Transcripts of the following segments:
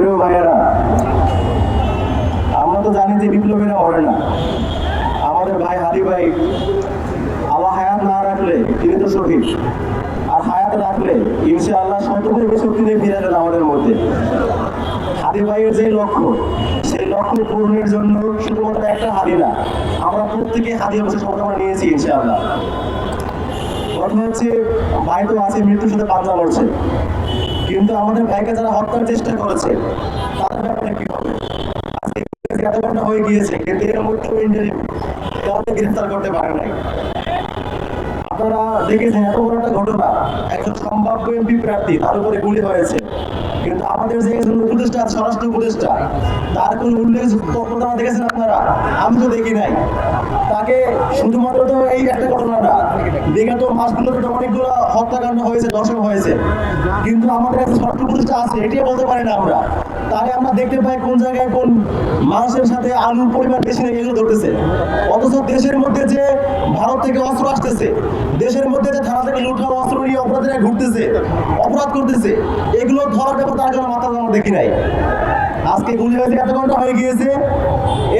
প্রিয় ভাইয়েরা, আমরা তো জানি যে বিপ্লবীরা মরে না। আমাদের ভাই হাদি ভাই আল্লাহ হায়াত না রাখলে তিনি তো শহীদ, আর হায়াত রাখলে ইনশাআল্লাহ শতগুণ শক্তি নিয়ে ফিরে যাবেন আমাদের মধ্যে। হাদি ভাইয়ের যে লক্ষ্য, সেই লক্ষ্য পূরণের জন্য শুধুমাত্র একটা হাদি না, আমরা প্রত্যেকে হাদি অবশ্যই শপথ আমরা নিয়েছি ইনশাআল্লাহ। কথা হচ্ছে ভাই তো আছে, মৃত্যুর সাথে পাঞ্জা লড়ছে, কিন্তু আমাদের ভাইকে যারা হত্যার চেষ্টা করেছে তাদের ব্যাপারে কি হবে? এত ঘটনা হয়ে গিয়েছে, কিন্তু এর মধ্যে কাউকে গ্রেফতার করতে পারে নাই। আপনারা দেখেছেন এত বড় একটা ঘটনা, একজন সম্ভাব্য এমপি প্রার্থী তার উপরে গুলি হয়েছে, কিন্তু আমাদের যে একজন উপদেষ্টা, স্বরাষ্ট্র উপদেষ্টা, তার কোন উল্লেখ প্রদান দেখেছেন আপনারা? আমি তো দেখি নাই। তাকে শুধুমাত্র তো এই একটা ঘটনা না, বিগত মাসগুলোতে অনেকগুলো হত্যাকাণ্ড হয়েছে, দর্শন হয়েছে, কিন্তু আমাদের একটা স্বরাষ্ট্র উপদেষ্টা আছে, এটাই বলতে পারি না আমরা। তাহলে আমরা দেখতে পাই কোন জায়গায় কোন মানুষের সাথে আলুর পরিমাণ বেশি নেই এগুলো ধরতেছে, অথচ দেশের মধ্যে যে ভারত থেকে অস্ত্র আসতেছে, দেশের মধ্যে যে থানা থেকে লুট হওয়া অস্ত্র নিয়ে অপরাধীরা ঘুরতেছে, অপরাধ করতেছে, এগুলো ধরার ব্যাপার তার জন্য মাথা আমরা দেখি নাই। আজকে গুলি হয়েছে, এত ঘন্টা হয়ে গিয়েছে,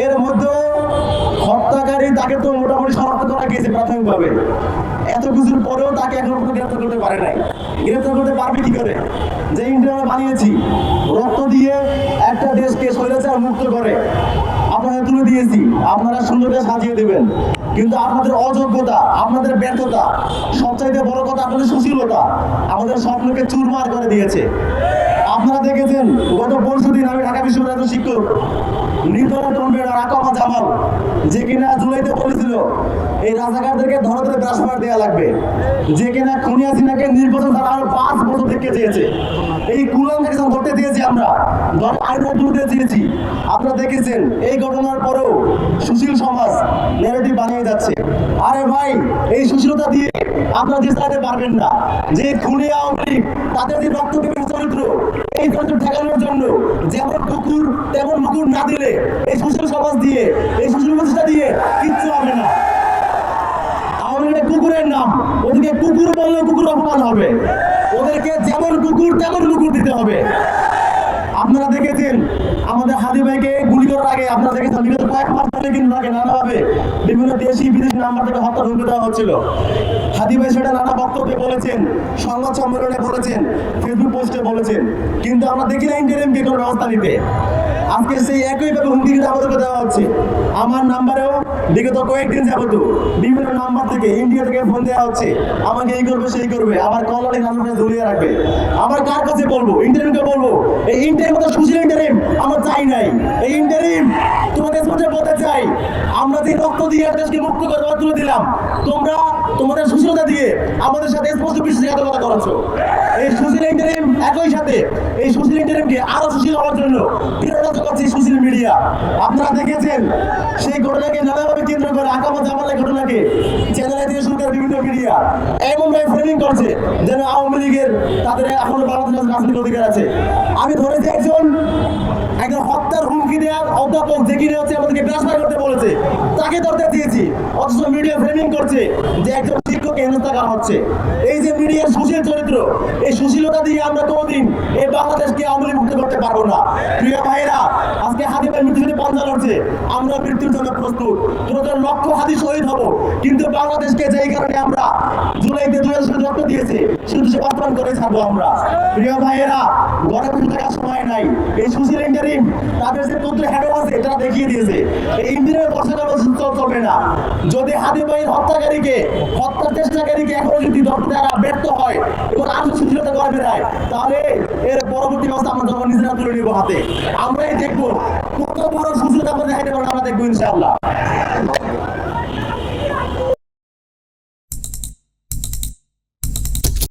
এর মধ্যে হত্যাকারী তাকে তো মোটামুটি শনাক্ত করা গিয়েছে প্রাথমিকভাবে। এত কিছুর পরেও তাকে এখনো পর্যন্ত গ্রেফতার করতে পারে নাই। গ্রেফতার করতে পারবে কি করে? যে ইন্ডিয়া বানিয়েছি, রক্ত দিয়ে একটা দেশকে স্বৈরাচার মুক্ত করে আপনাদের তুলে দিয়েছি, আপনারা সুন্দরভাবে সাজিয়ে দেবেন, কিন্তু আপনাদের অযোগ্যতা, আপনাদের ব্যর্থতা, সবচাইতে বড় কথা আপনাদের সুশীলতা আমাদের স্বপ্নকে চুরমার করে দিয়েছে। আপনারা দেখেছেন গত পরশুদিন আমি ঢাকা বিশ্ববিদ্যালয়ের শিক্ষক নির্দল টন্ডের রাকামা জামাল, যে কিনা জুলাইতে বলেছিল এই রাজাকারদেরকে ধরে ধরে ট্রান্সফার দেওয়া লাগবে, যে কিনা খুনি হাসিনাকে নির্বাচন ছাড়া আরো 5 বছর দেখতে চেয়েছে। এই কুলাঙ্গাকে ধরতে দিয়েছি আমরা, আইন তুলতে চেয়েছি। আপনারা দেখেছেন এই ঘটনার পরেও সুশীল সমাজ ন্যারেটিভ বানিয়ে যাচ্ছে। আরে ভাই, এই সুশীলতা দিয়ে আপনারা দেশ চালাতে পারবেন না। যে খুনি আওয়ামী লীগ, তাদের যে রক্ত দেবের চরিত্র, এই চরিত্র ঠেকানোর জন্য যেমন কুকুর তেমন মুকুর না দিলে এই সুশীল সমাজ দিয়ে, এই সুশীল প্রতিষ্ঠা দিয়ে কিচ্ছু হবে না। আওয়ামী লীগ কুকুরের নাম, ওদেরকে কুকুর বললে কুকুর অপমান হবে, ওদেরকে যেমন কুকুর তেমন কুকুর দিতে হবে। আপনারা দেখেছেন আমাদের হাদি ভাইকে গুলি করার আগে, আপনারা দেখেছেন বিগত কয়েক মাস ধরে কিন্তু তাকে নানাভাবে বিভিন্ন দেশি বিদেশি নাম্বার থেকে হত্যা হুমকি দেওয়া হচ্ছিল। হাদি ভাই সেটা নানা বক্তব্যে বলেছেন, সংবাদ সম্মেলনে বলেছেন, ফেসবুক পোস্টে বলেছেন, কিন্তু আমরা দেখি না ইন্টারিমকে কোনো ব্যবস্থা নিতে। আজকে সেই একইভাবে হুমকি কিন্তু আমাদেরকে দেওয়া হচ্ছে। আমার নাম্বারেও বিগত কয়েকদিন যাবত বিভিন্ন নাম্বার থেকে, ইন্ডিয়া থেকে ফোন দেওয়া হচ্ছে, আমাকে এই করবে সেই করবে, আমার কলারে নাম্বারটা ঝুলিয়ে রাখবে। আমার কার কাছে বলবো? ইন্টারিমকে বলবো, এই ইন্টারিম মতো সুশীল ইন্টারিম আমরা চাই নাই। এই ইন্টারিম তোমাদের মধ্যে বলতে চাই, আমরা যে রক্ত দিয়ে দেশকে মুক্ত করে তুলে দিলাম, তোমরা তোমাদের সুশীলতা দিয়ে আমাদের সাথে স্পষ্ট বিশ্বাসঘাতকতা করেছো। এই সুশীল ইন্টারিম একই সাথে এই সুশীল ইন্টারিমকে আরো সুশীল হওয়ার জন্য বিরোধিতা করছে সোশ্যাল মিডিয়া। আপনারা দেখেছেন সেই ঘটনাকে নানাভাবে কেন্দ্র করে আকামা জামালের ঘটনাকে চ্যানেলে দিয়ে শুরু করে বিভিন্ন মিডিয়া এমনভাবে ফ্রেমিং করছে যেন আওয়ামী লীগের তাদের এখনো বাংলাদেশের রাজনৈতিক অধিকার আছে। আমি ধরেছি একজন হত্যার হুমকি দেওয়ার অধ্যাপক, যে কিনে হচ্ছে আমাদেরকে ট্রান্সফার করতে বলেছে, তাকে ধরতে দিয়েছি, অথচ মিডিয়া ফ্রেমিং করছে যে একজন শিক্ষককে হেনস্থা করা হচ্ছে। এই যে মিডিয়ার সুশীল চরিত্র, এই সুশীলতা দিয়ে আমরা কোনোদিন এই বাংলাদেশকে আওয়ামী লীগ মুক্ত করতে পারবো না। প্রিয় ভাইরা, আজকে হাদি ভাই মৃত্যুর সাথে পাঞ্জা লড়ছে, আমরা মৃত্যুর জন্য প্রস্তুত, তোমাদের লক্ষ্য হাদি শহীদ হবো, কিন্তু বাংলাদেশকে যেই কারণে আমরা জুলাইতে 2000 রক্ত দিয়েছে শুধু সে বাস্তবায়ন করে ছাড়বো আমরা। প্রিয় ভাইয়েরা, ঘরে বসে থাকার সময় নাই। এই সুশীল ইন্টারিম তাদের যে তথ্য হ্যাডো আছে তারা দেখিয়ে দিয়েছে এই ইন্টারিমের বছর চলবে না। যদি হাদি ভাইয়ের হত্যাকারীকে, হত্যার চেষ্টাকারীকে এখনো যদি ধরতে তারা ব্যর্থ হয় এবং আরো সুশীলতা করে বেড়ায়, তাহলে এর পরবর্তী ব্যবস্থা আমরা যখন নিজেরা তুলে নিব হাতে, আমরাই দেখবো কত বড় সুশীলতা আমরা দেখাইতে পারবো, আমরা দেখবো ইনশাআল্লাহ।